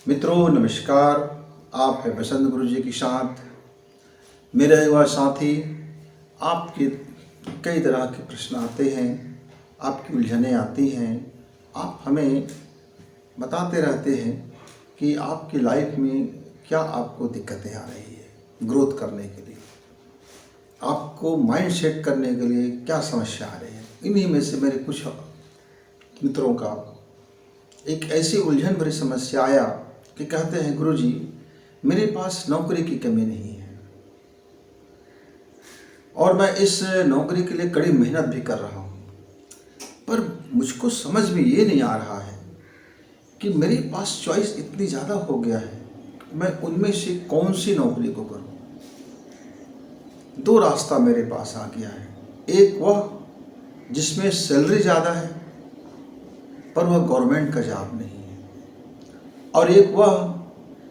मित्रों नमस्कार। आप है बसंत गुरु जी के साथ। मेरे युवा साथी, आपके कई तरह के प्रश्न आते हैं, आपकी उलझनें आती हैं। आप हमें बताते रहते हैं कि आपकी लाइफ में क्या आपको दिक्कतें आ रही है ग्रोथ करने के लिए, आपको माइंड सेट करने के लिए क्या समस्या आ रही है। इन्हीं में से मेरे कुछ मित्रों का एक ऐसी उलझन भरी समस्या आया कि कहते हैं गुरुजी, मेरे पास नौकरी की कमी नहीं है और मैं इस नौकरी के लिए कड़ी मेहनत भी कर रहा हूँ, पर मुझको समझ में ये नहीं आ रहा है कि मेरे पास चॉइस इतनी ज़्यादा हो गया है, मैं उनमें से कौन सी नौकरी को करूँ। दो रास्ता मेरे पास आ गया है। एक वह जिसमें सैलरी ज़्यादा है पर वह गवर्नमेंट का जॉब नहीं है, और एक वह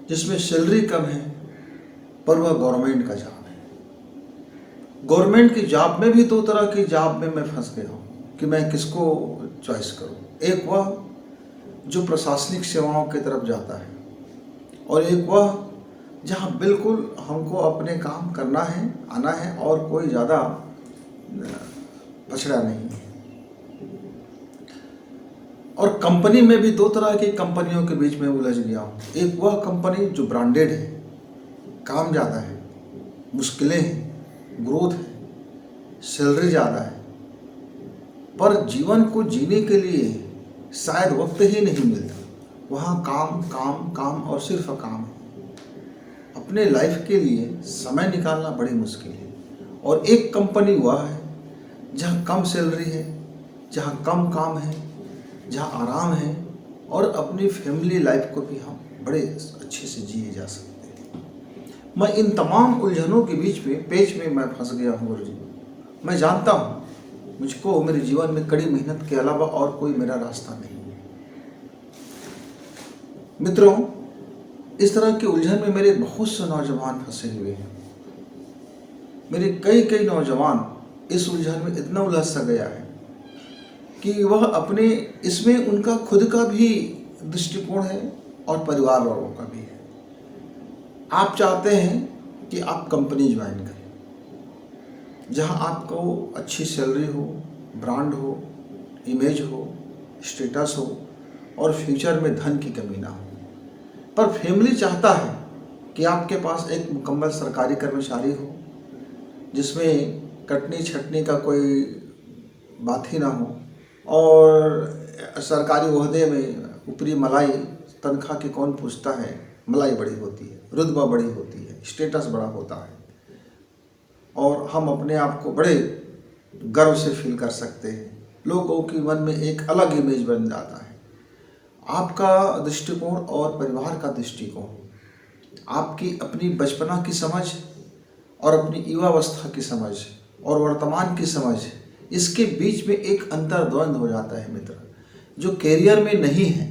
जिसमें सैलरी कम है पर वह गवर्नमेंट का जॉब है। गवर्नमेंट की जॉब में भी दो तरह की जॉब में मैं फंस गया हूँ कि मैं किसको चॉइस करूँ। एक वह जो प्रशासनिक सेवाओं की तरफ जाता है और एक वह जहाँ बिल्कुल हमको अपने काम करना है, आना है और कोई ज़्यादा पछड़ा नहीं है। और कंपनी में भी दो तरह की कंपनियों के बीच में उलझ गया हूँ। एक वह कंपनी जो ब्रांडेड है, काम ज़्यादा है, मुश्किलें हैं, ग्रोथ है, सैलरी ज़्यादा है, पर जीवन को जीने के लिए शायद वक्त ही नहीं मिलता। वहाँ काम काम काम और सिर्फ काम है। अपने लाइफ के लिए समय निकालना बड़ी मुश्किल है। और एक कंपनी वह है जहाँ कम सैलरी है, जहाँ कम काम है, जहाँ आराम है और अपनी फैमिली लाइफ को भी हम बड़े अच्छे से जिए जा सकते हैं। मैं इन तमाम उलझनों के बीच में पेच में मैं फंस गया हूँ गुरु जी। मैं जानता हूँ मुझको मेरे जीवन में कड़ी मेहनत के अलावा और कोई मेरा रास्ता नहीं है। मित्रों, इस तरह की उलझन में मेरे बहुत से नौजवान फंसे हुए हैं। मेरे कई नौजवान इस उलझन में इतना उलझ सा गया है कि वह अपने इसमें उनका खुद का भी दृष्टिकोण है और परिवार वालों का भी है। आप चाहते हैं कि आप कंपनी ज्वाइन करें जहां आपको अच्छी सैलरी हो, ब्रांड हो, इमेज हो, स्टेटस हो और फ्यूचर में धन की कमी ना हो। पर फैमिली चाहता है कि आपके पास एक मुकम्मल सरकारी कर्मचारी हो जिसमें कटनी छटनी का कोई बात ही ना हो और सरकारी ओहदे में ऊपरी मलाई तनख्वाह की कौन पूछता है। मलाई बड़ी होती है, रुतबा बड़ी होती है, स्टेटस बड़ा होता है और हम अपने आप को बड़े गर्व से फील कर सकते हैं। लोगों के मन में एक अलग इमेज बन जाता है। आपका दृष्टिकोण और परिवार का दृष्टिकोण, आपकी अपनी बचपना की समझ और अपनी युवावस्था की समझ और वर्तमान की समझ, इसके बीच में एक अंतर्द्वंद हो जाता है मित्र। जो करियर में नहीं है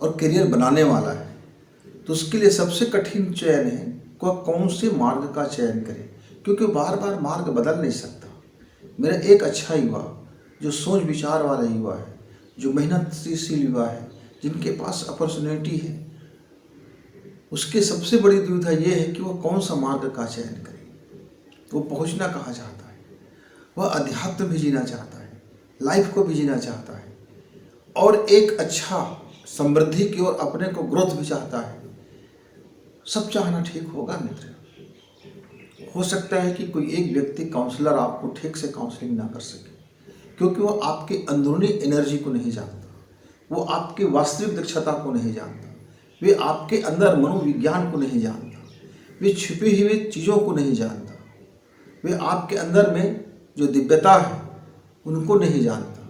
और करियर बनाने वाला है तो उसके लिए सबसे कठिन चयन है कि वह कौन से मार्ग का चयन करे, क्योंकि बार बार मार्ग बदल नहीं सकता। मेरा एक अच्छा युवा जो सोच विचार वाला युवा है, जो मेहनतशील युवा है, जिनके पास अपॉर्चुनिटी है, उसकी सबसे बड़ी दुविधा ये है कि वह कौन सा मार्ग का चयन करे। वो पहुंचना कहाँ चाहता है। वह अध्यात्म भी जीना चाहता है, लाइफ को भी जीना चाहता है और एक अच्छा समृद्धि की ओर अपने को ग्रोथ भी चाहता है। सब चाहना ठीक होगा मित्र। हो सकता है कि कोई एक व्यक्ति काउंसलर आपको ठीक से काउंसलिंग ना कर सके क्योंकि वो आपकी अंदरूनी एनर्जी को नहीं जानता, वो आपकी वास्तविक दक्षता को नहीं जानता, वे आपके अंदर मनोविज्ञान को नहीं जानता, वे छिपी हुई चीज़ों को नहीं जानता, वे आपके अंदर में जो दिव्यता है उनको नहीं जानता।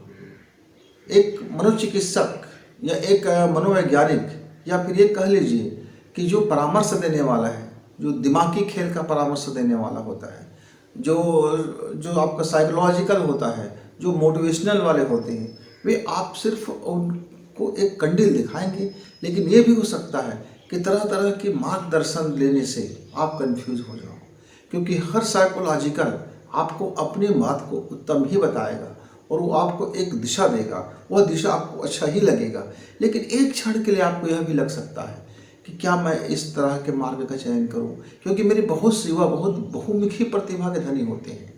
एक मनोचिकित्सक या एक मनोवैज्ञानिक या फिर ये कह लीजिए कि जो परामर्श देने वाला है, जो दिमागी खेल का परामर्श देने वाला होता है, जो आपका साइकोलॉजिकल होता है, जो मोटिवेशनल वाले होते हैं, वे आप सिर्फ उनको एक कंडील दिखाएंगे। लेकिन ये भी हो सकता है कि तरह तरह के मार्गदर्शन लेने से आप कंफ्यूज हो जाओ, क्योंकि हर साइकोलॉजिकल आपको अपनी बात को उत्तम ही बताएगा और वो आपको एक दिशा देगा, वह दिशा आपको अच्छा ही लगेगा। लेकिन एक क्षण के लिए आपको यह भी लग सकता है कि क्या मैं इस तरह के मार्ग का चयन करूं, क्योंकि मेरे बहुत से युवा बहुत बहुमुखी प्रतिभा के धनी होते हैं।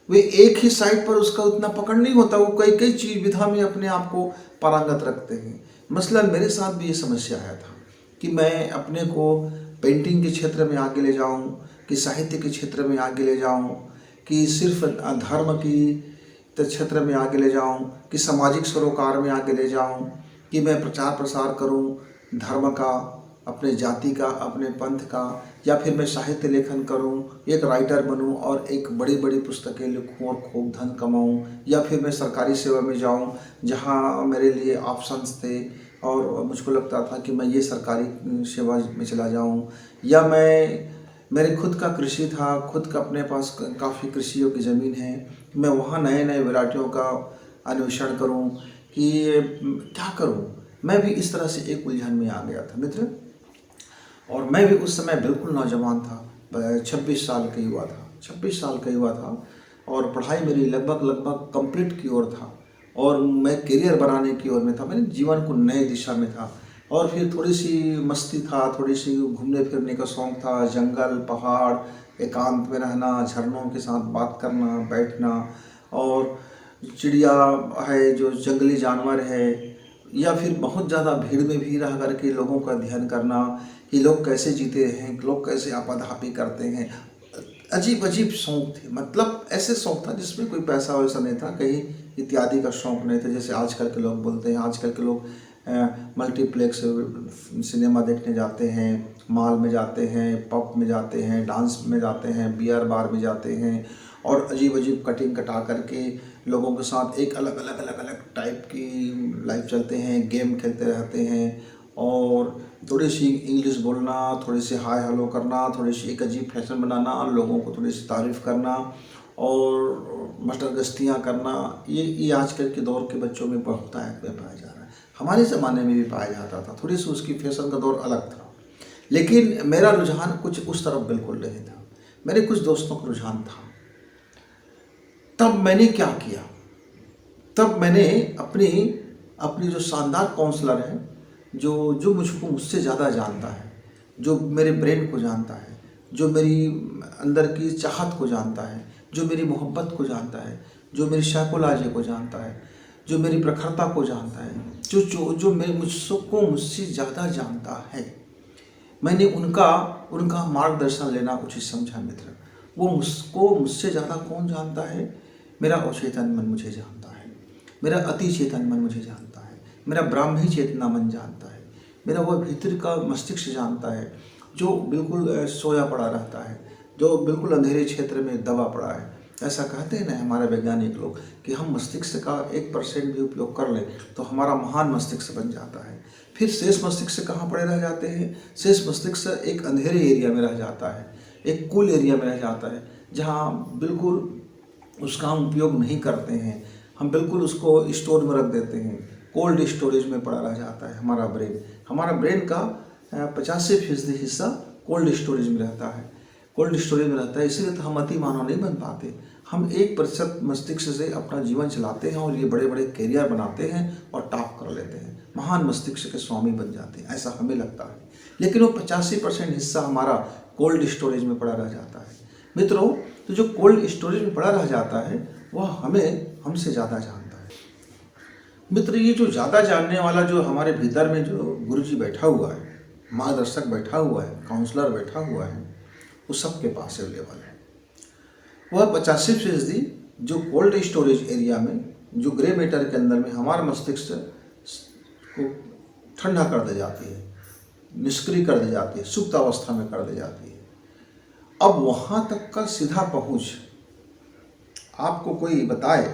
वे एक ही साइड पर उसका उतना पकड़ नहीं होता, वो कई कई चीज विधा में अपने आप को पारंगत रखते हैं। मसलन मेरे साथ भी ये समस्या आया था कि मैं अपने को पेंटिंग के क्षेत्र में आगे ले जाऊं, कि साहित्य के क्षेत्र में आगे ले जाऊं, कि सिर्फ धर्म की क्षेत्र में आगे ले जाऊं, कि सामाजिक सरोकार में आगे ले जाऊं, कि मैं प्रचार प्रसार करूं धर्म का, अपने जाति का, अपने पंथ का, या फिर मैं साहित्य लेखन करूं, एक राइटर बनूं और एक बड़ी बड़ी पुस्तकें लिखूं और खूब धन कमाऊं, या फिर मैं सरकारी सेवा में जाऊं जहां मेरे लिए ऑप्शंस थे और मुझको लगता था कि मैं ये सरकारी सेवा में चला जाऊं, या मेरे खुद का कृषि था, खुद का अपने पास काफ़ी कृषियों की ज़मीन है, मैं वहाँ नए नए वैरायटियों का अन्वेषण करूं, कि क्या करूं। मैं भी इस तरह से एक उलझन में आ गया था मित्र। और मैं भी उस समय बिल्कुल नौजवान था, 26 साल का युवा था, 26 साल का युवा था, और पढ़ाई मेरी लगभग लगभग कंप्लीट की ओर था, और मैं करियर बनाने की ओर में था, मैंने जीवन को नए दिशा में था। और फिर थोड़ी सी मस्ती था, थोड़ी सी घूमने फिरने का शौक़ था, जंगल पहाड़ एकांत में रहना, झरनों के साथ बात करना बैठना, और चिड़िया है जो जंगली जानवर है, या फिर बहुत ज़्यादा भीड़ में भी रह करके लोगों का अध्ययन करना कि लोग कैसे जीते हैं, लोग कैसे आपाधापी करते हैं। अजीब अजीब शौक़ थे, मतलब ऐसे शौक़ था जिसमें कोई पैसा वैसा नहीं था, कहीं इत्यादि का शौक़ नहीं था जैसे आजकल के लोग बोलते हैं। आजकल के लोग मल्टीप्लेक्स सिनेमा देखने जाते हैं, मॉल में जाते हैं, पब में जाते हैं, डांस में जाते हैं, बियर बार में जाते हैं, और अजीब अजीब कटिंग कटा करके लोगों के साथ एक अलग अलग अलग अलग टाइप की लाइफ चलते हैं, गेम खेलते रहते हैं, और थोड़ी सी इंग्लिश बोलना, थोड़ी सी हाय हेलो करना, थोड़ी सी एक अजीब फैशन बनाना, लोगों को थोड़ी सी तारीफ़ करना, और मटर गश्तियाँ करना, ये आजकल के दौर के बच्चों में बहुत आयत में पाया जा रहा है। हमारे ज़माने में भी पाया जाता था, थोड़ी सी उसकी फैशन का दौर अलग था, लेकिन मेरा रुझान कुछ उस तरफ बिल्कुल नहीं था। मेरे कुछ दोस्तों का रुझान था। तब मैंने क्या किया, तब मैंने अपनी अपनी जो शानदार काउंसलर है, जो जो मुझसे ज़्यादा जानता है, जो मेरे ब्रेन को जानता है, जो मेरी अंदर की चाहत को जानता है, जो मेरी मोहब्बत को जानता है, जो मेरी साइकोलॉजी को जानता है, जो मेरी प्रखरता को जानता है, जो जो जो मेरे मुझसे ज़्यादा जानता है, मैंने उनका मार्गदर्शन लेना उचित समझा मित्र। वो मुझसे ज़्यादा कौन जानता है? मेरा अचेतन मन मुझे जानता है, मेरा अति चेतन मन मुझे जानता है, मेरा ब्राह्मी चेतना मन जानता है, मेरा वह भीतर का मस्तिष्क जानता है जो बिल्कुल सोया पड़ा रहता है, जो बिल्कुल अंधेरे क्षेत्र में दबा पड़ा है। ऐसा कहते हैं ना हमारे वैज्ञानिक लोग कि हम मस्तिष्क का 1% भी उपयोग कर लें तो हमारा महान मस्तिष्क बन जाता है। फिर शेष मस्तिष्क कहाँ पड़े रह जाते हैं? शेष मस्तिष्क एक अंधेरे एरिया में रह जाता है, एक कूल एरिया में रह जाता है, जहाँ बिल्कुल उसका हम उपयोग नहीं करते हैं, हम बिल्कुल उसको स्टोर में रख देते हैं, कोल्ड स्टोरेज में पड़ा रह जाता है हमारा ब्रेन। हमारा ब्रेन का 85% हिस्सा कोल्ड स्टोरेज में रहता है, कोल्ड स्टोरेज में रहता है। इसीलिए तो हम अति मानव नहीं बन पाते। हम 1% मस्तिष्क से अपना जीवन चलाते हैं और ये बड़े बड़े कैरियर बनाते हैं और टॉप कर लेते हैं, महान मस्तिष्क के स्वामी बन जाते हैं, ऐसा हमें लगता है। लेकिन वो 85% हिस्सा हमारा कोल्ड स्टोरेज में पड़ा रह जाता है। मित्रों, तो जो कोल्ड स्टोरेज में पड़ा रह जाता है वह हमसे ज़्यादा जानता है। मित्र, ये जो ज़्यादा जानने वाला जो हमारे भीतर में जो गुरुजी बैठा हुआ है, मार्गदर्शक बैठा हुआ है, काउंसलर बैठा हुआ है, वो सबके पास अवेलेबल है। वह 85% जो कोल्ड स्टोरेज एरिया में, जो ग्रे मैटर के अंदर में हमारा मस्तिष्क को ठंडा कर दे जाती है, निष्क्रिय कर दे जाती है, सुप्त अवस्था में कर दे जाती है। अब वहाँ तक का सीधा पहुँच आपको कोई बताए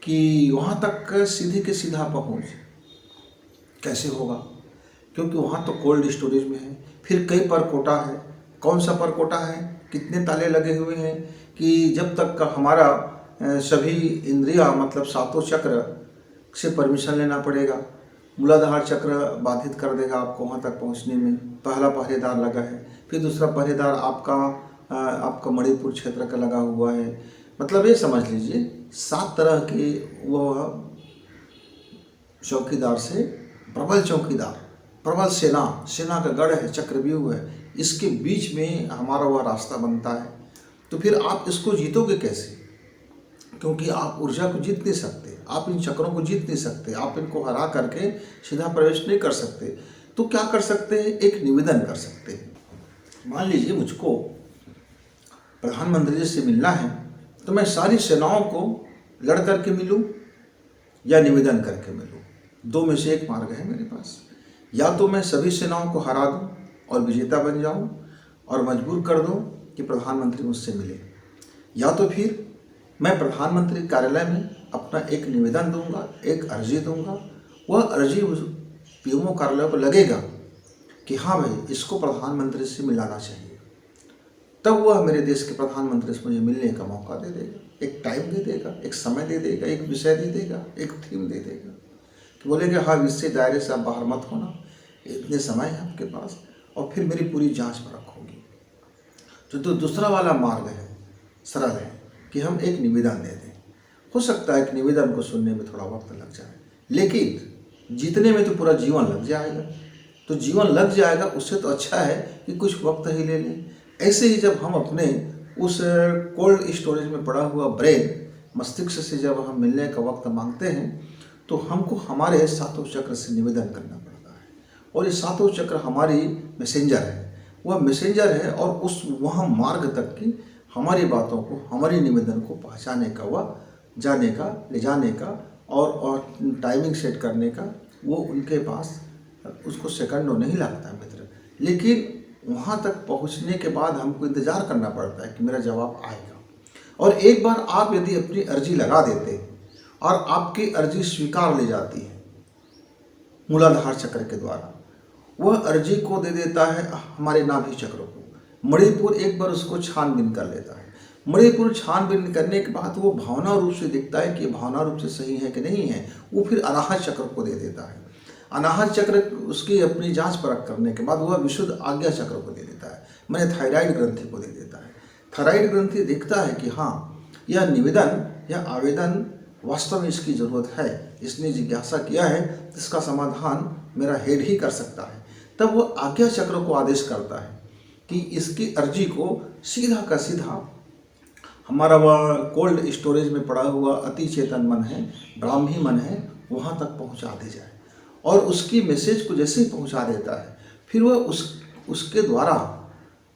कि वहाँ तक सीधे के सीधा पहुँच कैसे होगा? क्योंकि वहाँ तो कोल्ड स्टोरेज में है। फिर कई परकोटा है। कौन सा परकोटा है? कितने ताले लगे हुए हैं कि जब तक का हमारा सभी इंद्रियां मतलब सातों चक्र से परमिशन लेना पड़ेगा। मूलाधार चक्र बाधित कर देगा आपको वहाँ तक पहुँचने में। पहला पहरेदार लगा है, फिर दूसरा पहरेदार आपका मणिपुर क्षेत्र का लगा हुआ है। मतलब ये समझ लीजिए 7 तरह के वह चौकीदार से प्रबल चौकीदार, प्रबल सेना, सेना का गढ़ है, चक्रव्यूह है, इसके बीच में हमारा वह रास्ता बनता है। तो फिर आप इसको जीतोगे कैसे? क्योंकि आप ऊर्जा को जीत नहीं सकते, आप इन चक्रों को जीत नहीं सकते, आप इनको हरा करके सीधा प्रवेश नहीं कर सकते। तो क्या कर सकते हैं? एक निवेदन कर सकते हैं। मान लीजिए मुझको प्रधानमंत्री जी से मिलना है, तो मैं सारी सेनाओं को लड़ करके मिलूं या निवेदन करके मिलूं? दो में से एक मार्ग है मेरे पास। या तो मैं सभी सेनाओं को हरा दूं और विजेता बन जाऊं और मजबूर कर दूं कि प्रधानमंत्री मुझसे मिले, या तो फिर मैं प्रधानमंत्री कार्यालय में अपना एक निवेदन दूंगा, एक अर्जी दूंगा। वह अर्जी पीएमओ कार्यालय को लगेगा कि हाँ भाई, इसको प्रधानमंत्री से मिलाना चाहिए। तब वह मेरे देश के प्रधानमंत्री से मुझे मिलने का मौका दे देगा, एक टाइम दे देगा, एक समय दे देगा, एक विषय दे देगा, एक थीम दे देगा कि बोलेगा हाँ, इससे दायरे से आप बाहर मत होना, इतने समय है आपके पास, और फिर मेरी पूरी जांच पर रखोगी। तो दूसरा वाला मार्ग है, सरल है कि हम एक निवेदन दे दें। हो सकता है कि निवेदन को सुनने में थोड़ा वक्त लग जाए, लेकिन जीतने में तो पूरा जीवन लग जाएगा। तो जीवन लग जाएगा, उससे तो अच्छा है कि कुछ वक्त ही ले लें। ऐसे ही जब हम अपने उस कोल्ड स्टोरेज में पड़ा हुआ ब्रेन, मस्तिष्क से जब हम मिलने का वक्त मांगते हैं, तो हमको हमारे सातों चक्र से निवेदन करना पड़ता है। और ये सातों चक्र हमारी मैसेंजर है, वह मैसेंजर है, और उस वहाँ मार्ग तक की हमारी बातों को, हमारी निवेदन को पहुँचाने का, वह जाने का, ले जाने का और टाइमिंग सेट करने का, वो उनके पास उसको सेकंडों नहीं लगता है मित्र। लेकिन वहाँ तक पहुँचने के बाद हमको इंतज़ार करना पड़ता है कि मेरा जवाब आएगा। और एक बार आप यदि अपनी अर्जी लगा देते और आपकी अर्जी स्वीकार ले जाती है मूलाधार चक्र के द्वारा, वह अर्जी को दे देता है हमारे नाभि चक्र को। मणिपुर एक बार उसको छानबीन कर लेता है। मणिपुर छानबीन करने के बाद वो भावना रूप से दिखता है कि भावना रूप से सही है कि नहीं है, वो फिर अनाहत चक्र को दे देता है। अनाहत चक्र उसकी अपनी जांच परख करने के बाद वह विशुद्ध आज्ञा चक्र को दे देता है, मैंने थायराइड ग्रंथि को दे देता है। थायराइड ग्रंथि देखता है कि हाँ, यह निवेदन या आवेदन वास्तव में इसकी ज़रूरत है, इसने जिज्ञासा किया है, इसका समाधान मेरा हेड ही कर सकता है। तब वो आज्ञा चक्र को आदेश करता है कि इसकी अर्जी को सीधा का सीधा हमारा वह कोल्ड स्टोरेज में पड़ा हुआ अति चेतन मन है, ब्राह्मी मन है, वहाँ तक पहुँचा दी जाए। और उसकी मैसेज को जैसे ही पहुँचा देता है, फिर वह उसके द्वारा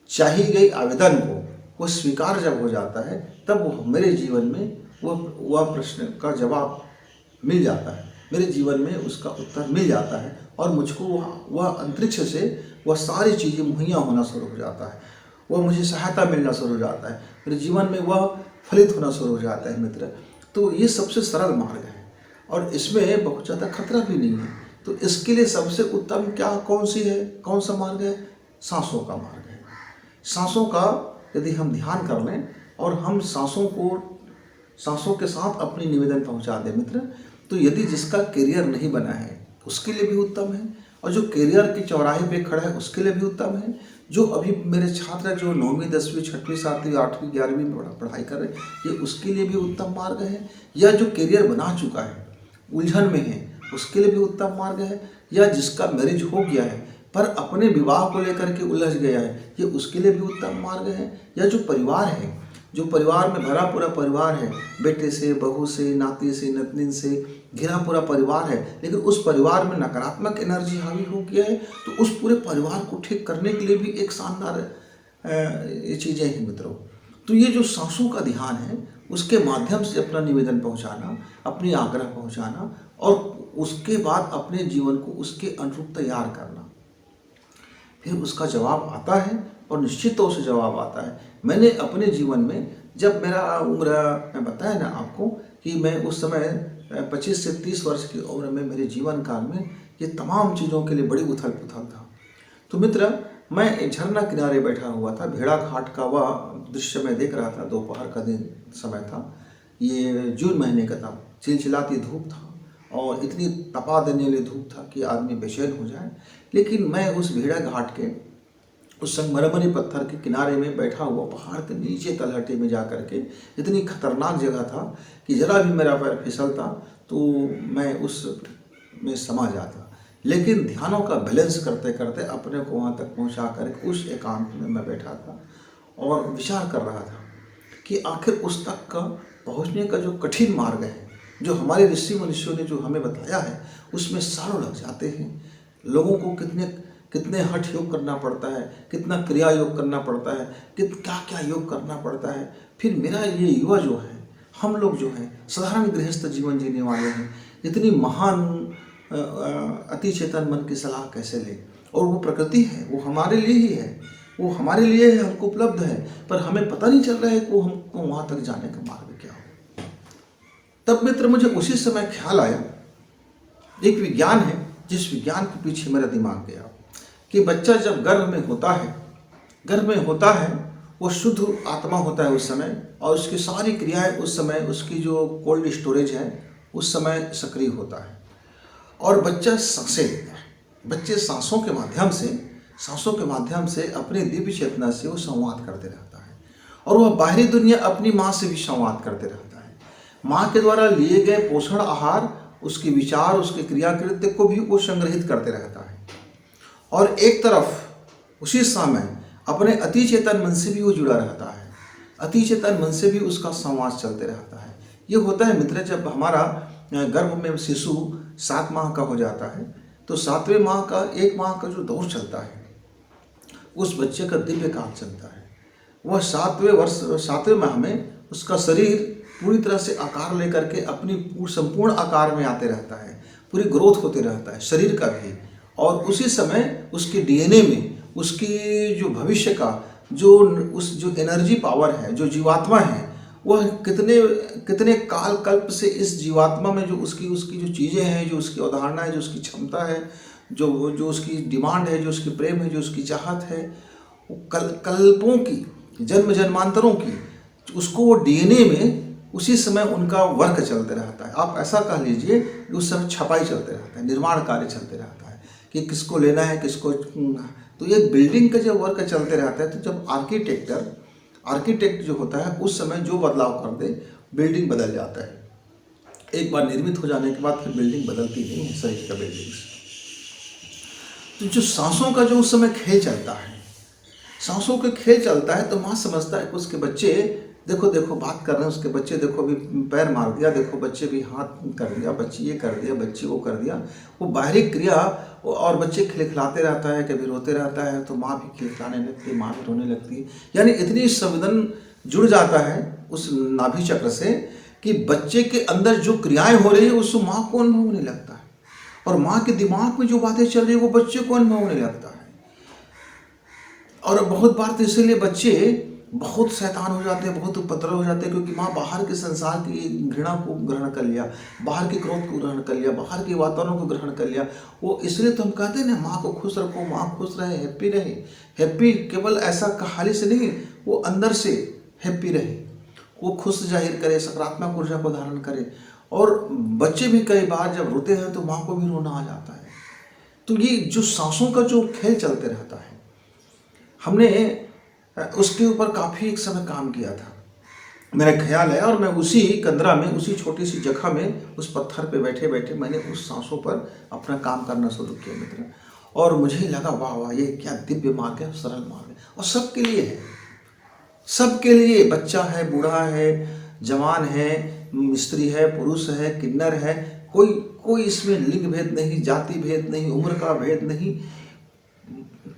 चाही गई आवेदन को वो स्वीकार जब हो जाता है, तब वो मेरे जीवन में वह प्रश्न का जवाब मिल जाता है, मेरे जीवन में उसका उत्तर मिल जाता है, और मुझको वह अंतरिक्ष से वह सारी चीज़ें मुहैया होना शुरू हो जाता है, वह मुझे सहायता मिलना शुरू हो जाता है, मेरे जीवन में वह फलित होना शुरू हो जाता है मित्र। तो ये सबसे सरल मार्ग है और इसमें बहुत ज़्यादा खतरा भी नहीं है। तो इसके लिए सबसे उत्तम कौन सा मार्ग है? सांसों का मार्ग है। सांसों का यदि हम ध्यान कर लें और हम सांसों के साथ अपनी निवेदन पहुंचा दें मित्र, तो यदि जिसका करियर नहीं बना है उसके लिए भी उत्तम है, और जो करियर के चौराहे पे खड़ा है उसके लिए भी उत्तम है। जो अभी मेरे छात्र जो 9वीं 10वीं 6वीं 7वीं 8वीं 11वीं में पढ़ाई कर रहे हैं, ये उसके लिए भी उत्तम मार्ग है। या जो करियर बना चुका है, उलझन में है, उसके लिए भी उत्तम मार्ग है। या जिसका मैरिज हो गया है पर अपने विवाह को लेकर के उलझ गया है, ये उसके लिए भी उत्तम मार्ग है। या जो परिवार है, जो परिवार में भरा पूरा परिवार है, बेटे से, बहू से, नाती से, नतनी से घिरा पूरा परिवार है, लेकिन उस परिवार में नकारात्मक एनर्जी हावी हो गया है, तो उस पूरे परिवार को ठीक करने के लिए भी एक शानदार ये चीज़ें हैं मित्रों। तो ये जो सांसों का ध्यान है, उसके माध्यम से अपना निवेदन पहुंचाना, अपनी आग्रह पहुंचाना, और उसके बाद अपने जीवन को उसके अनुरूप तैयार करना, फिर उसका जवाब आता है, और निश्चित तौर से जवाब आता है। मैंने अपने जीवन में, जब मेरा उम्र, मैं बताया ना आपको कि मैं उस समय 25 से 30 वर्ष की उम्र में, मेरे जीवन काल में ये तमाम चीज़ों के लिए बड़ी उथल पुथल था। तो मित्र, मैं एक झरना किनारे बैठा हुआ था, भेड़ा घाट का वह दृश्य मैं देख रहा था। दोपहर का दिन समय था, ये जून महीने का था, चिलचिलाती धूप था और इतनी तपा देने वाली धूप था कि आदमी बेचैन हो जाए। लेकिन मैं उस भेड़ा घाट के उस संगमरमरी पत्थर के किनारे में बैठा हुआ पहाड़ के नीचे तलहटी में जा कर के, इतनी खतरनाक जगह था कि जरा भी मेरा पैर फिसलता तो मैं उस में समा जाता। लेकिन ध्यानों का बैलेंस करते करते अपने को वहाँ तक पहुँचा कर उस एकांत में मैं बैठा था और विचार कर रहा था कि आखिर उस तक का पहुँचने का जो कठिन मार्ग है, जो हमारे ऋषि मनुष्यों ने जो हमें बताया है, उसमें सालों लग जाते हैं। लोगों को कितने कितने हठ योग करना पड़ता है, कितना क्रिया योग करना पड़ता है, क्या क्या योग करना पड़ता है। फिर मेरा ये युवा जो है, हम लोग जो हैं साधारण गृहस्थ जीवन जीने वाले हैं, इतनी महान अति चेतन मन की सलाह कैसे लें। और वो प्रकृति है, वो हमारे लिए ही है, वो हमारे लिए है, हमको उपलब्ध है, पर हमें पता नहीं चल रहा है कि वो हमको वहाँ तक जाने का मार्ग क्या हो। तब मित्र मुझे उसी समय ख्याल आया, एक विज्ञान है जिस विज्ञान के पीछे मेरा दिमाग गया कि बच्चा जब गर्भ में होता है वो शुद्ध आत्मा होता है उस समय, और उसकी सारी क्रियाएं उस समय, उसकी जो कोल्ड स्टोरेज है उस समय सक्रिय होता है। और बच्चा सांसें लेता है, बच्चे सांसों के माध्यम से अपने दिव्य चेतना से वो संवाद करते रहता है, और वह बाहरी दुनिया अपनी माँ से भी संवाद करते रहता है। माँ के द्वारा लिए गए पोषण आहार, उसके विचार, उसके क्रियाकृत्य को भी वो संग्रहित करते रहता है। और एक तरफ उसी समय अपने अति चेतन मन से भी वो जुड़ा रहता है, अति चेतन मन से भी उसका संवाद चलते रहता है। ये होता है मित्र, जब हमारा गर्भ में शिशु 7 माह का हो जाता है तो 7वें माह का 1 माह का जो दौर चलता है, उस बच्चे का दिव्य काल चलता है। वह 7वें माह में उसका शरीर पूरी तरह से आकार लेकर के अपनी संपूर्ण आकार में आते रहता है, पूरी ग्रोथ होते रहता है शरीर का भी। और उसी समय उसके डीएनए में उसकी जो भविष्य का जो एनर्जी पावर है, जो जीवात्मा है, वह कितने काल कल्प से इस जीवात्मा में जो उसकी जो चीज़ें हैं, जो उसकी अवधारणा है, जो उसकी क्षमता है, जो उसकी डिमांड है, जो उसकी प्रेम है, जो उसकी चाहत है, वो कल्पों की, जन्म जन्मांतरों की, उसको वो डीएनए में उसी समय उनका वर्क चलते रहता है। आप ऐसा कह लीजिए उस समय छपाई चलते रहता है, निर्माण कार्य चलते रहता है कि किसको लेना है, किसको। तो ये बिल्डिंग का जब वर्क चलते रहता है, तो जब आर्किटेक्ट जो होता है उस समय जो बदलाव कर दे, बिल्डिंग बदल जाता है। एक बार निर्मित हो जाने के बाद फिर बिल्डिंग बदलती नहीं है, शरीर का बिल्डिंग। तो जो सांसों का जो उस समय खेल चलता है, सांसों के खेल चलता है, तो माँ समझता है कि उसके बच्चे देखो बात कर रहे हैं, उसके बच्चे देखो अभी पैर मार दिया, देखो बच्चे भी हाथ कर दिया, बच्चे ये कर दिया, बच्चे वो कर दिया। वो बाहरी क्रिया, और बच्चे खिलखिलाते रहता है, कभी रोते रहता है, तो माँ भी खिलखिलाने लगती है, माँ भी रोने लगती है। यानी इतनी संवेदन जुड़ जाता है उस नाभि चक्र से कि बच्चे के अंदर जो क्रियाएं हो रही है उसको माँ को अनुभव होने लगता है, और माँ के दिमाग में जो बातें चल रही है वो बच्चे को अनुभव होने लगता है। और बहुत बार तो इसीलिए बच्चे बहुत शैतान हो जाते हैं, बहुत उपद्रव हो जाते हैं, क्योंकि माँ बाहर के संसार की घृणा को ग्रहण कर लिया, बाहर के क्रोध को ग्रहण कर लिया, बाहर के वातावरण को ग्रहण कर लिया। वो इसलिए तो हम कहते हैं ना, माँ को खुश रखो, माँ खुश रहे, हैप्पी रहे। हैप्पी केवल ऐसा कहानी से नहीं, वो अंदर से हैप्पी रहे, वो खुश जाहिर करे, सकारात्मक ऊर्जा को धारण करे। और बच्चे भी कई बार जब रोते हैं तो माँ को भी रोना आ जाता है। तो ये जो सांसों का जो खेल चलते रहता है, हमने उसके ऊपर काफ़ी एक समय काम किया था, मेरा ख्याल है। और मैं उसी कंदरा में, उसी छोटी सी जगह में, उस पत्थर पे बैठे बैठे मैंने उस सांसों पर अपना काम करना शुरू किया मित्र। और मुझे लगा वाह वाह, ये क्या दिव्य मार्ग है, सरल मार्ग है, और सबके लिए है, सबके लिए। बच्चा है, बूढ़ा है, जवान है, स्त्री है, पुरुष है, किन्नर है, कोई इसमें लिंग भेद नहीं, जाति भेद नहीं, उम्र का भेद नहीं,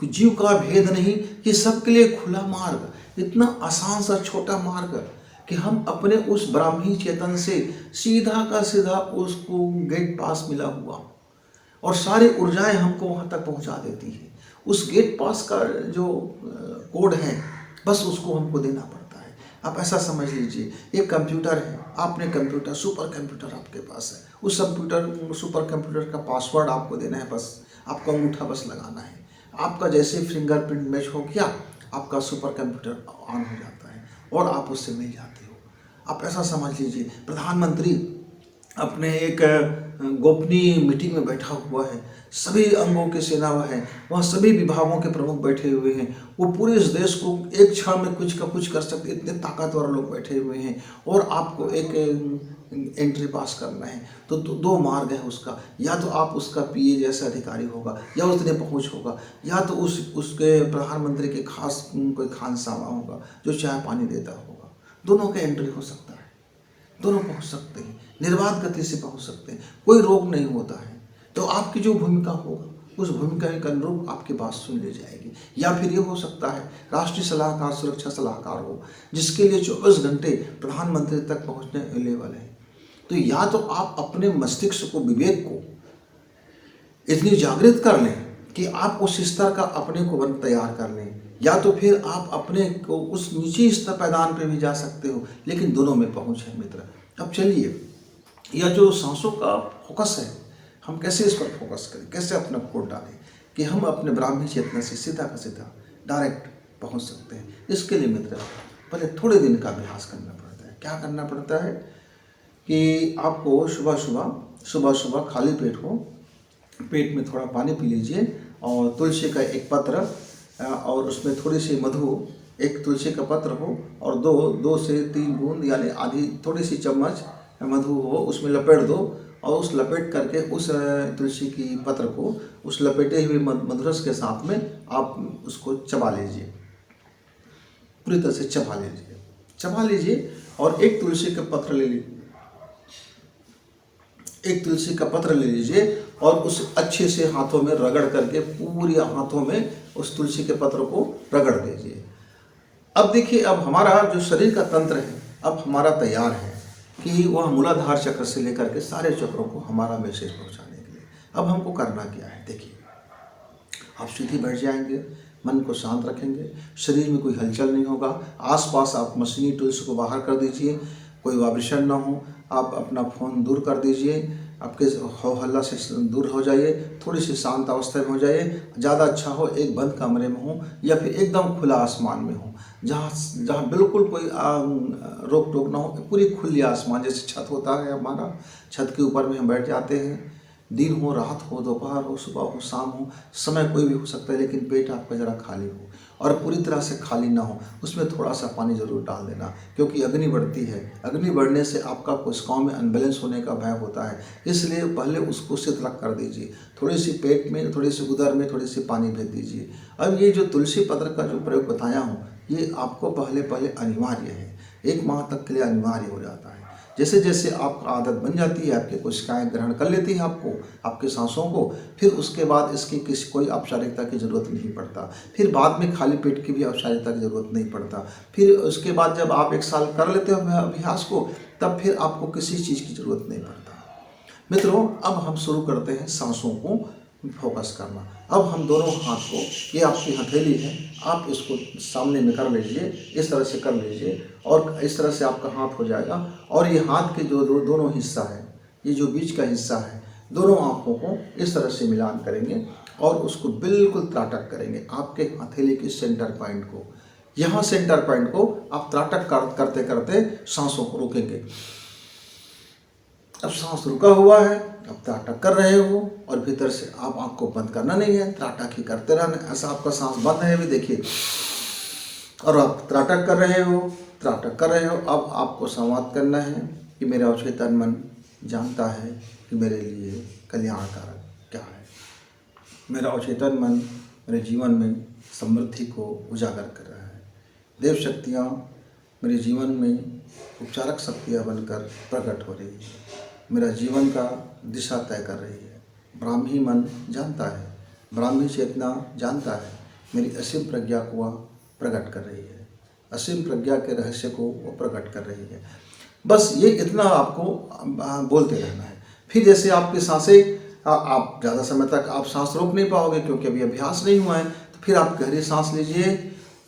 जीव का भेद नहीं। ये सबके लिए खुला मार्ग, इतना आसान सा छोटा मार्ग कि हम अपने उस ब्राह्मी चेतन से सीधा का सीधा उसको गेट पास मिला हुआ, और सारी ऊर्जाएं हमको वहाँ तक पहुँचा देती है। उस गेट पास का जो कोड है, बस उसको हमको देना पड़ता है। आप ऐसा समझ लीजिए, एक कंप्यूटर है, आपने कंप्यूटर, सुपर कंप्यूटर आपके पास है, उस सुपर कंप्यूटर का पासवर्ड आपको देना है, बस आपका अंगूठा बस लगाना है। आपका जैसे फिंगरप्रिंट मैच हो गया, आपका सुपर कंप्यूटर ऑन हो जाता है और आप उससे मिल जाते हो। आप ऐसा समझ लीजिए, प्रधानमंत्री अपने एक गोपनीय मीटिंग में बैठा हुआ है, सभी अंगों के सेना है, वहाँ सभी विभागों के प्रमुख बैठे हुए हैं, वो पूरे इस देश को एक क्षण में कुछ का कुछ कर सकते, इतने ताकतवर लोग बैठे हुए हैं, और आपको एक एंट्री पास करना है। तो दो मार्ग है उसका, या तो आप उसका पीए जैसा अधिकारी होगा, या उतने पहुँच होगा, या तो उसके प्रधानमंत्री के खास कोई खानसामा होगा जो चाय पानी देता होगा। दोनों का एंट्री हो सकता है, दोनों पहुंच सकते हैं, निर्बाध गति से पहुंच सकते हैं, कोई रोक नहीं होता है। तो आपकी जो भूमिका होगा उस भूमिका के अनुरूप आपकी बात सुन ली जाएगी। या फिर ये हो सकता है राष्ट्रीय सलाहकार, सुरक्षा सलाहकार हो, जिसके लिए 24 घंटे प्रधानमंत्री तक पहुंचने अवेलेबल है। तो या तो आप अपने मस्तिष्क को, विवेक को इतनी जागृत कर लें कि आप उस स्तर का अपने को तैयार कर लें, या तो फिर आप अपने को उस निजी स्तर पैदान पे भी जा सकते हो, लेकिन दोनों में पहुंच है मित्र। अब चलिए, यह जो सांसों का फोकस है, हम कैसे इस पर फोकस करें, कैसे अपना कोड डालें कि हम अपने ब्राह्मी चेतना से सीधा का सीधा डायरेक्ट पहुंच सकते हैं। इसके लिए मित्र पहले थोड़े दिन का अभ्यास करना पड़ता है। क्या करना पड़ता है कि आपको सुबह सुबह खाली पेट हो, पेट में थोड़ा पानी पी लीजिए, और तुलसी का एक पत्र और उसमें थोड़ी सी मधु, एक तुलसी का पत्र हो और दो से 3 बूंद यानी आधी थोड़ी सी चम्मच मधु हो, उसमें लपेट दो, और उस लपेट करके उस तुलसी की पत्र को उस लपेटे हुए मधुरस के साथ में आप उसको चबा लीजिए, पूरी तरह से चबा लीजिए और एक तुलसी का पत्र ले लीजिए, एक तुलसी का पत्र ले लीजिए और उस अच्छे से हाथों में रगड़ करके पूरी हाथों में उस तुलसी के पत्र को रगड़ दीजिए। अब देखिए, अब हमारा जो शरीर का तंत्र है अब हमारा तैयार है कि वह मूलाधार चक्र से लेकर के सारे चक्रों को हमारा मैसेज पहुंचाने के लिए। अब हमको करना क्या है, देखिए, आप सीधे बैठ जाएंगे, मन को शांत रखेंगे, शरीर में कोई हलचल नहीं होगा, आसपास आप मशीनी टूल्स को बाहर कर दीजिए, कोई वाइब्रेशन ना हो, आप अपना फ़ोन दूर कर दीजिए, आपके हो हल्ला से दूर हो जाइए, थोड़ी सी शांत अवस्था में हो जाइए। ज़्यादा अच्छा हो एक बंद कमरे में हो या फिर एकदम खुला आसमान में हो, जहाँ बिल्कुल कोई रोक टोक ना हो, पूरी खुली आसमान, जैसे छत होता है हमारा, छत के ऊपर में हम बैठ जाते हैं। दिन हो, रात हो, दोपहर हो, सुबह हो, शाम हो, समय कोई भी हो सकता है, लेकिन पेट आपका ज़रा खाली हो, और पूरी तरह से खाली ना हो, उसमें थोड़ा सा पानी ज़रूर डाल देना, क्योंकि अग्नि बढ़ती है। अग्नि बढ़ने से आपका कोशिकाओं में अनबैलेंस होने का भय होता है, इसलिए पहले उसको शीतलक कर दीजिए। थोड़ी सी पेट में, थोड़ी सी उदर में थोड़ी सी पानी भेज दीजिए। अब ये जो तुलसी पत्र का जो प्रयोग बताया हूँ, ये आपको पहले अनिवार्य है, 1 माह तक के लिए अनिवार्य हो जाता है। जैसे जैसे आपका आदत बन जाती है, आपकी कोशिकाएं ग्रहण कर लेती है आपको, आपके सांसों को, फिर उसके बाद इसकी कोई औपचारिकता की ज़रूरत नहीं पड़ता, फिर बाद में खाली पेट की भी औपचारिकता की ज़रूरत नहीं पड़ता। फिर उसके बाद जब आप 1 साल कर लेते हो अभ्यास को, तब फिर आपको किसी चीज़ की ज़रूरत नहीं पड़ता। मित्रों, अब हम शुरू करते हैं सांसों को फोकस करना। अब हम दोनों हाथ को, ये आपकी हथेली है, आप इसको सामने में कर लीजिए, इस तरह से कर लीजिए, और इस तरह से आपका हाथ हो जाएगा। और ये हाथ के जो दोनों हिस्सा है, ये जो बीच का हिस्सा है, दोनों आँखों को इस तरह से मिलान करेंगे और उसको बिल्कुल त्राटक करेंगे, आपके हथेली के सेंटर पॉइंट को। यहाँ सेंटर पॉइंट को आप त्राटक करते करते सांसों को रोकेंगे। अब सांस रुका हुआ है, अब त्राटक कर रहे हो, और भीतर से आप आँख को बंद करना नहीं है, त्राटक ही करते रहना। ऐसा आपका सांस बंद है, अभी देखिए, और आप त्राटक कर रहे हो। अब आपको संवाद करना है कि मेरा अवचेतन मन जानता है कि मेरे लिए कल्याणकारक क्या है। मेरा अवचेतन मन मेरे जीवन में समृद्धि को उजागर कर रहा है। देव शक्तियाँ मेरे जीवन में उपचारक शक्तियाँ बनकर प्रकट हो रही है, मेरा जीवन का दिशा तय कर रही है। ब्राह्मी मन जानता है, ब्राह्मी चेतना जानता है, मेरी असीम प्रज्ञा को वह प्रकट कर रही है, असीम प्रज्ञा के रहस्य को वो प्रकट कर रही है। बस ये इतना आपको बोलते रहना है। फिर जैसे आपकी सांसें, आप ज़्यादा समय तक आप सांस रोक नहीं पाओगे क्योंकि अभी अभ्यास नहीं हुआ है, तो फिर आप गहरी सांस लीजिए।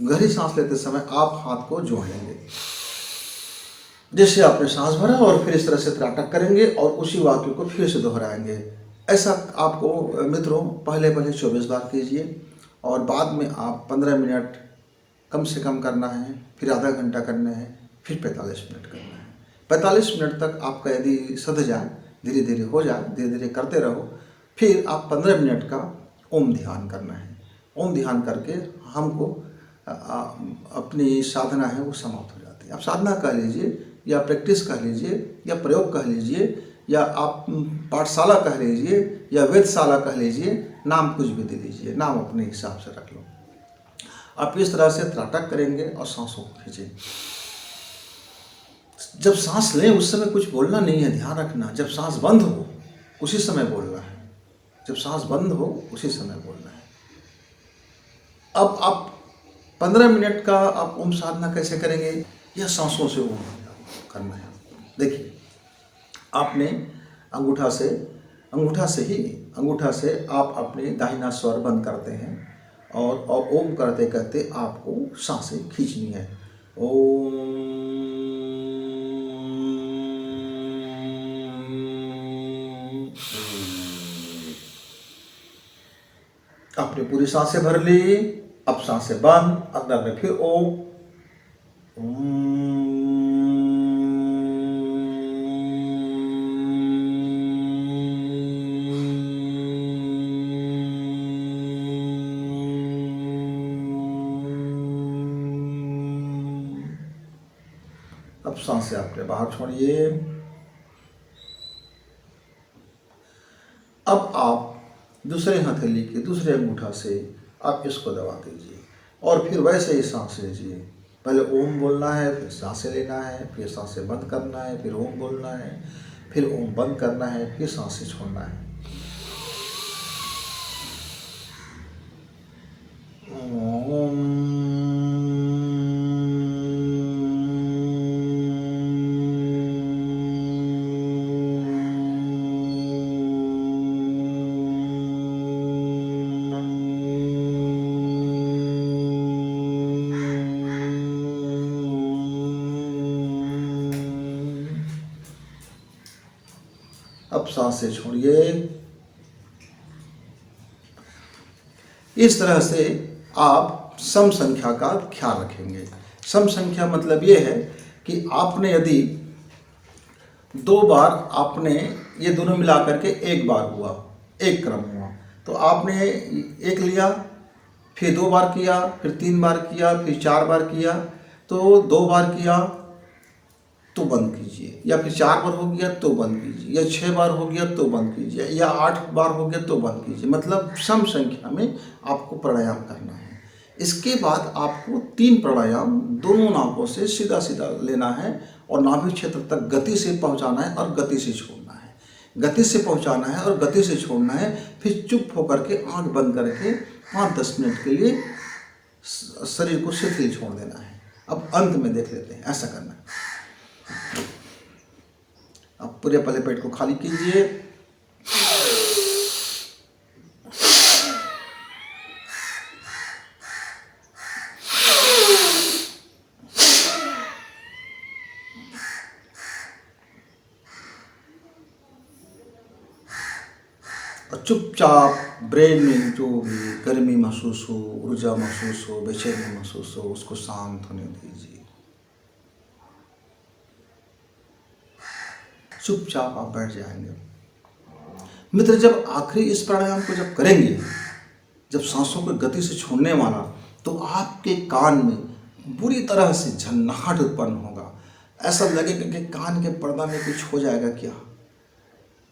गहरी सांस लेते समय आप हाथ को जोड़ लेंगे, जैसे आपने सांस भरा, और फिर इस तरह से त्राटक करेंगे और उसी वाक्य को फिर से दोहराएंगे। ऐसा आपको मित्रों पहले 24 बार कीजिए, और बाद में आप 15 मिनट कम से कम करना है, फिर आधा घंटा करना है, फिर 45 मिनट करना है। 45 मिनट तक आपका यदि सध जाए धीरे धीरे हो जाए, धीरे धीरे करते रहो। फिर आप 15 मिनट का ओम ध्यान करना है। ओम ध्यान करके हमको अपनी साधना है वो समाप्त हो जाती है। आप साधना कह लीजिए या प्रैक्टिस कह लीजिए या प्रयोग कह लीजिए या आप पाठशाला कह लीजिए या वेदशाला कह लीजिए, नाम कुछ भी दे दीजिए, नाम अपने हिसाब से रख लो। आप इस तरह से त्राटक करेंगे और सांसों को खींचें। जब सांस लें उस समय कुछ बोलना नहीं है, ध्यान रखना। जब सांस बंद हो उसी समय बोलना है। जब सांस बंद हो उसी समय बोलना है। अब आप 15 मिनट का आप ओम साधना कैसे करेंगे? यह सांसों से ओम करना है। देखिए, आपने अंगूठा से आप अपने दाहिना स्वर बंद करते हैं और ओम करते करते आपको सांसें खींचनी है। ओम। आपने पूरी सांसें भर ली, अब सांसें बंद, अंदर में फिर ओम। अब सांसें आपने बाहर छोड़िए। अब आप दूसरे हथेली के दूसरे अंगूठा से आप इसको दबा दीजिए और फिर वैसे ही सांस लीजिए। पहले ओम बोलना है, फिर सांसें लेना है, फिर सांसें बंद करना है, फिर ओम बोलना है, फिर ओम बंद करना है, फिर सांसें छोड़ना है। अब सांसें छोड़िए। इस तरह से आप सम संख्या का ख्याल रखेंगे। सम संख्या मतलब ये है कि आपने यदि 2 बार आपने ये दोनों मिला करके 1 बार हुआ, एक क्रम हुआ, तो आपने 1 लिया, फिर 2 बार किया, फिर 3 बार किया, फिर 4 बार किया, तो 2 बार किया तो बंद कीजिए, या फिर 4 बार हो गया तो बंद कीजिए, या 6 बार हो गया तो बंद कीजिए, या 8 बार हो गया तो बंद कीजिए। मतलब सम संख्या में आपको प्राणायाम करना है। इसके बाद आपको 3 प्राणायाम दोनों नाकों से सीधा सीधा लेना है और नाभि क्षेत्र तक गति से पहुंचाना है और गति से छोड़ना है। गति से पहुंचाना है और गति से छोड़ना है। फिर चुप होकर के आंख बंद करके 5-10 मिनट के लिए शरीर को शिथिल छोड़ देना है। अब अंत में देख लेते हैं, ऐसा करना है। अब पूरे पहले पेट को खाली कीजिए। और चुपचाप ब्रेन में जो भी गर्मी महसूस हो, ऊर्जा महसूस हो, बेचैनी महसूस हो, उसको शांत होने दीजिए। चुपचाप आप बैठ जाएंगे। मित्र, जब आखिरी इस प्राणायाम को जब करेंगे, जब सांसों को गति से छोड़ने वाला, तो आपके कान में बुरी तरह से झन्नाहट उत्पन्न होगा। ऐसा लगेगा कि कान के पर्दा में कुछ हो जाएगा। क्या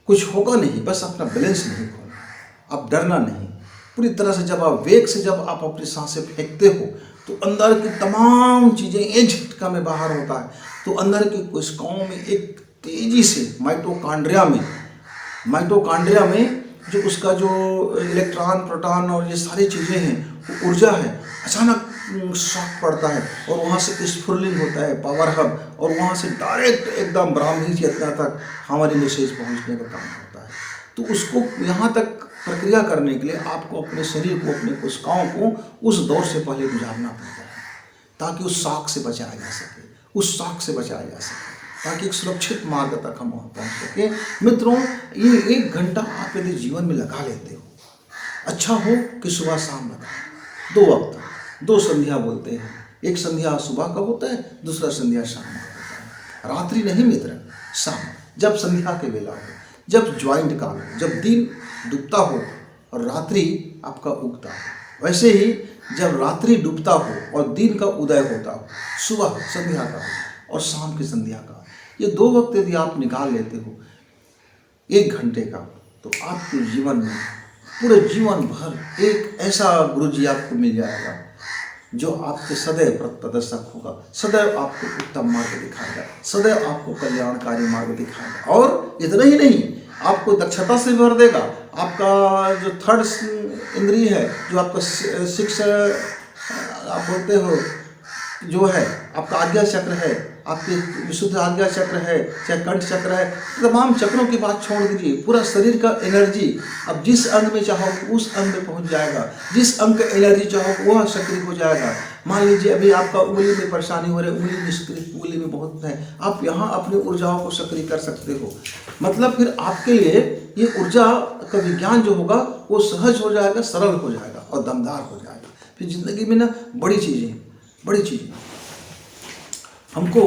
कुछ होगा नहीं, बस अपना बैलेंस नहीं खोना। आप डरना नहीं। पूरी तरह से जब आप वेग से जब आप अपनी सांसें फेंकते हो तो अंदर की तमाम चीज़ें एक झटका में बाहर होता है। तो अंदर की कोशिकाओं में एक तेजी से माइटोकॉन्ड्रिया में जो उसका जो इलेक्ट्रॉन, प्रोटॉन और ये सारी चीज़ें हैं, वो ऊर्जा है, अचानक शॉक पड़ता है और वहाँ से स्फुरलिंग होता है, पावर हब, और वहाँ से डायरेक्ट एकदम ब्राह्मी चेतना तक हमारी मैसेज पहुँचने का काम होता है। तो उसको यहाँ तक प्रक्रिया करने के लिए आपको अपने शरीर को, अपने कोशिकाओं को उस दौर से पहले गुजारना पड़ता है, ताकि उस शॉक से बचाया जा सके, ताकि एक सुरक्षित मार्ग तक हम पहुँच सके। मित्रों, ये 1 घंटा आप यदि जीवन में लगा लेते हो, अच्छा हो कि सुबह शाम लगा। 2 वक्त, 2 संध्या बोलते हैं। एक संध्या सुबह का होता है, दूसरा संध्या शाम का होता है। रात्रि नहीं मित्र, शाम, जब संध्या के बेला हो, जब ज्वाइंट काल हो, जब दिन डूबता हो और रात्रि आपका उगता हो, वैसे ही जब रात्रि डूबता हो और दिन का उदय होता हो, सुबह संध्या का हो और शाम की संध्या का, ये 2 वक्त यदि आप निकाल लेते हो 1 घंटे का, तो आपके जीवन में पूरे जीवन भर एक ऐसा गुरु जी आपको मिल जाएगा जो आपके सदैव प्रदर्शक होगा, सदैव आपको उत्तम मार्ग दिखाएगा, सदैव आपको कल्याणकारी मार्ग दिखाएगा। और इतना ही नहीं, आपको दक्षता से भर देगा। आपका जो थर्ड इंद्रिय है, जो आपका सिक्स आप बोलते हो जो है, आपका आज्ञा चक्र है, आपके विशुद्ध आज्ञा चक्र है, चाहे कंठ चक्र है, तमाम चक्रों की बात छोड़ दीजिए, पूरा शरीर का एनर्जी अब जिस अंग में चाहो उस अंग में पहुंच जाएगा, जिस अंग का एनर्जी चाहो वह सक्रिय हो जाएगा। मान लीजिए अभी आपका उंगली में परेशानी हो रही है, उंगली में बहुत है, आप यहाँ अपनी ऊर्जाओं को सक्रिय कर सकते हो। मतलब फिर आपके लिए ये ऊर्जा का विज्ञान जो होगा वो सहज हो जाएगा, सरल हो जाएगा और दमदार हो जाएगा। फिर जिंदगी में ना बड़ी चीज़ें हमको,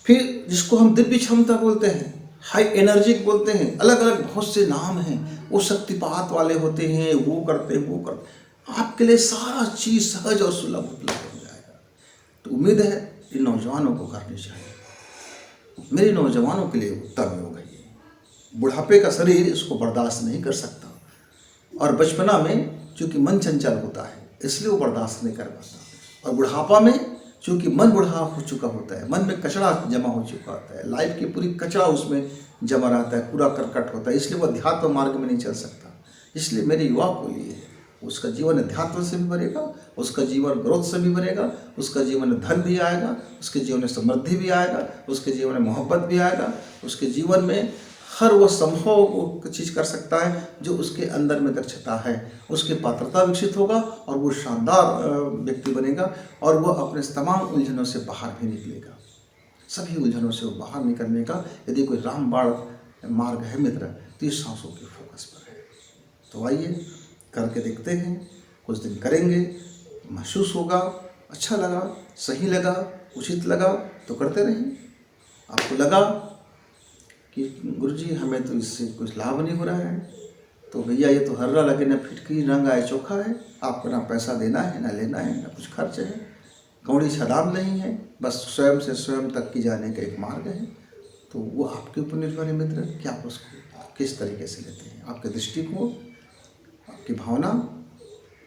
फिर जिसको हम दिव्य क्षमता बोलते हैं, हाई एनर्जी बोलते हैं, अलग अलग बहुत से नाम हैं, वो शक्तिपात वाले होते हैं, वो करते आपके लिए सारा चीज़ सहज और सुलभ उपलब्ध हो जाएगा। तो उम्मीद है इन नौजवानों को करनी चाहिए। मेरे नौजवानों के लिए उत्तम योग है ये। बुढ़ापे का शरीर इसको बर्दाश्त नहीं कर सकता, और बचपना में चूँकि मन चंचल होता है इसलिए वो बर्दाश्त नहीं कर पाता, और बुढ़ापा में चूँकि मन बुढ़ा हो चुका होता है, मन में कचरा जमा हो चुका होता है, लाइफ की पूरी कचरा उसमें जमा रहता है, पूरा करकट होता है, इसलिए वो अध्यात्म मार्ग में नहीं चल सकता। इसलिए मेरे युवा को लिए उसका जीवन अध्यात्म से भी भरेगा, उसका जीवन ग्रोथ से भी भरेगा, उसका जीवन में धन भी आएगा, उसके जीवन में समृद्धि भी आएगा, उसके जीवन में मोहब्बत भी आएगा, उसके जीवन में हर वो संभव वो चीज़ कर सकता है जो उसके अंदर में दक्षता है, उसकी पात्रता विकसित होगा और वो शानदार व्यक्ति बनेगा, और वो अपने तमाम उलझनों से बाहर भी निकलेगा। सभी उलझनों से वो बाहर निकलने का यदि कोई रामबाण मार्ग है मित्र, तो इस सांसों के फोकस पर है। तो आइए करके देखते हैं, कुछ दिन करेंगे, महसूस होगा, अच्छा लगा, सही लगा, उचित लगा तो करते रहें। आपको लगा कि गुरुजी हमें तो इससे कुछ लाभ नहीं हो रहा है, तो भैया ये तो हर्रा लगे ना फिटकी रंग आए चोखा है, आपको ना पैसा देना है ना लेना है ना कुछ खर्च है, कौड़ी छदाम नहीं है, बस स्वयं से स्वयं तक की जाने का एक मार्ग है। तो वो आपके ऊपर निर्भर है मित्र कि आप उसको किस तरीके से लेते हैं। आपके दृष्टिकोण, आपकी भावना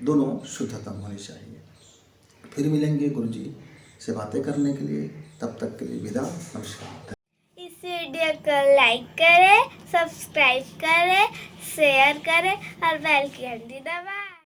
दोनों शुद्धतम होनी चाहिए। फिर मिलेंगे गुरुजी से बातें करने के लिए, तब तक के लिए विदा, नमस्कार। इस वीडियो को लाइक करें, सब्सक्राइब करें, शेयर करें और बेल की घंटी दबाएं।